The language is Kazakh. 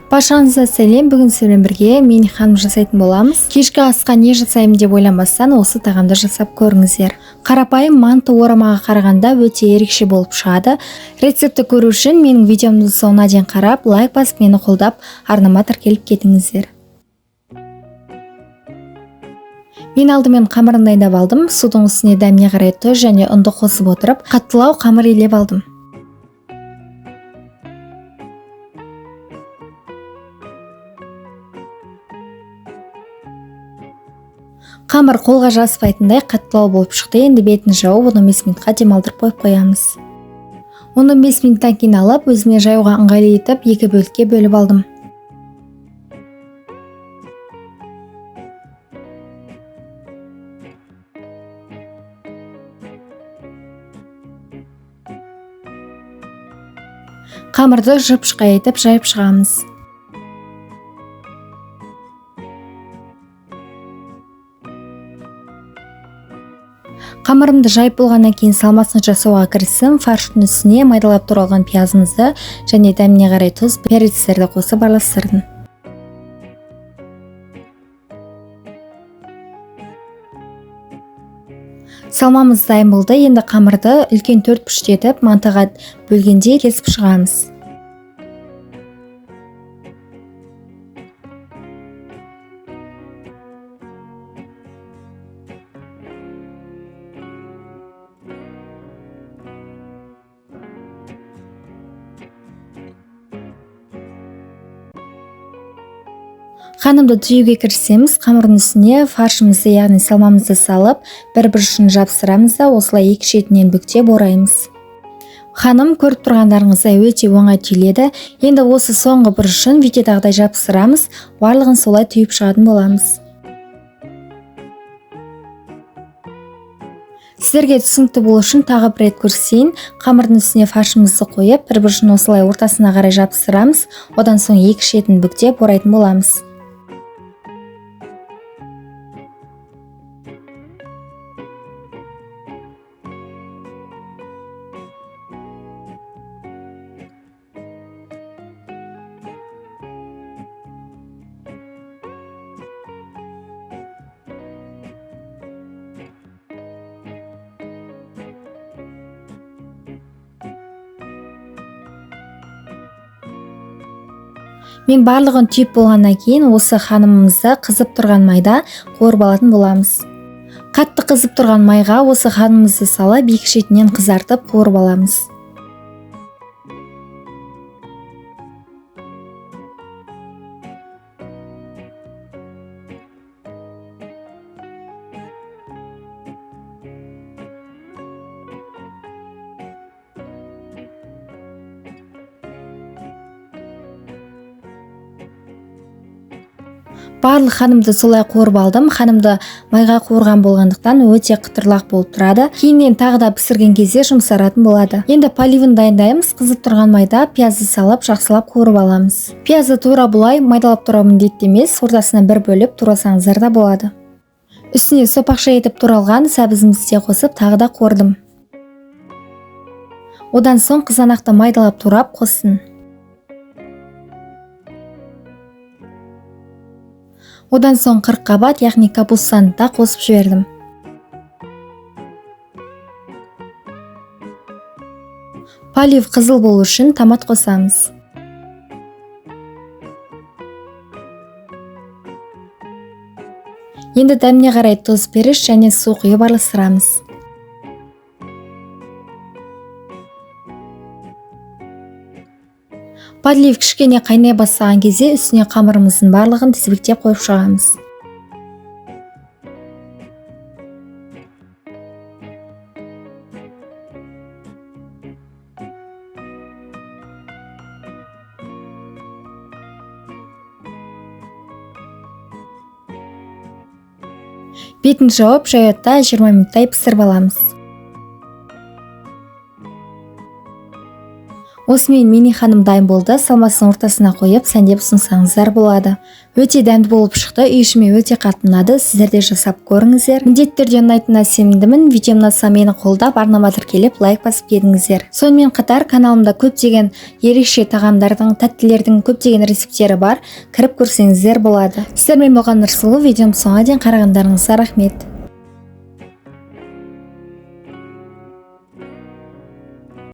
Баршаңызға сәлем. Бүгін сіздермен бірге мен ханым жасайтын боламыз. Кешкі асқа не жасаймын деп ойламастан осы тағамды жасап көріңіздер. Қарапайым манты орамаға қарағанда өте ерекше болып шығады. Рецепті көру үшін менің видеомды соңына дейін қарап, лайк басып мені қолдап, арнама тіркеліп кетіңіздер. Мен алдымен қамырын дайындап алдым. Судың үстіне дәміне қарай тұз және ұнды қосып отырып, қаттылау қамыр илеп алдым. Қамыр қолға жаспайтындай қаттылау болып шықты. Енді бетін жауып, 15 минутқа демалдырып қойып қоямыз. 15 минуттан кейін алып, өзіме жаюға ыңғайлы етіп, екі бөлікке бөліп алдым. Қамырды жып-жықай етіп жайып шығамыз. Қамырымды жайып болғаннан кейін салмасын жасауға кірістім. Фарштың үстіне майдалап туралған пиязымызды және дәміне қарай тұз, перецтерді қосып араластырдым. Салмамыз дайын болды. Енді қамырды үлкен 4 піштетіп, мантыға бөлгенде кесіп шығамыз. Қанымды түюге кірісеміз. Қамырдың үстіне фаршымызды, яғни салмамызды салып, бір бұрышын жабыстырамыз да осылай екі шетінен бүктеп ораймыз. Ханым, көріп тұрғандарыңыздай өте оңай түйіледі. Енді осы соңғы бұрышын видеодағыдай жабыстырамыз, барлығын солай түйіп шығатын боламыз. Сіздерге түсінікті болу үшін тағы бір рет көрсетейін. Қамырдың үстіне фаршымызды қойып, бір бұрышын осылай ортасына қарай жабыстырамыз, одан соң екі шетін бүктеп орайтын боламыз. Мен барлығын түйіп болғаннан кейін осы ханымымызды қызып тұрған майда қуырып алатын боламыз. Қатты қызып тұрған майға осы ханымызды салып, екі шетінен қызартып қуырып аламыз. Барлық ханымды солай қуырып алдым. Ханымды майға қуырған болғандықтан өте қытырлақ болып тұрады. Кейіннен тағы да пісірген кезде жұмсаратын болады. Енді поливын дайындаймыз. Қызып тұрған майда пиязды салып, жақсылап қуырып аламыз. Пиязды тура бұлай майдалап турау міндетті емес, ортасына бір бөліп турасаңыздар да болады. Үстіне сопақша етіп туралған сәбізімізді де қосып тағы да қуырдым. Одан соң қызанақты майдалап турап қостым. Одан соң қырыққабат, яғни капустаны да қосып жібердім. Полив қызыл болу үшін томат қосамыз. Енді дәміне қарай тұз, перец және су құйып араластырамыз. Подлив кішкене қайнай бастаған кезде үстіне қамырымыздың барлығын тізбектеп қойып шығамыз. Бетін жауып, жайотта 20 минуттай пісіріп аламыз. Осымен мини ханым дайын болды. Салмасын ортасына қойып сәндеп ұсынсаңыздар болады. Өте дәмді болып шықты. Үй ішіме өте қатты ұнады. Сіздер де жасап көріңіздер. Міндетті түрде ұнайтынына сенімдімін. Видеом ұнаса мені қолдап, арнама тіркеліп, лайк басып кетіңіздер. Сонымен қатар каналымда көптеген ерекше тағамдардың, тәттілердің көптеген рецептері бар. Кіріп көрсеңіздер болады. Сіздермен болған Нұрсұлу. Видеом соңына дейін қарағандарыңызға рахмет.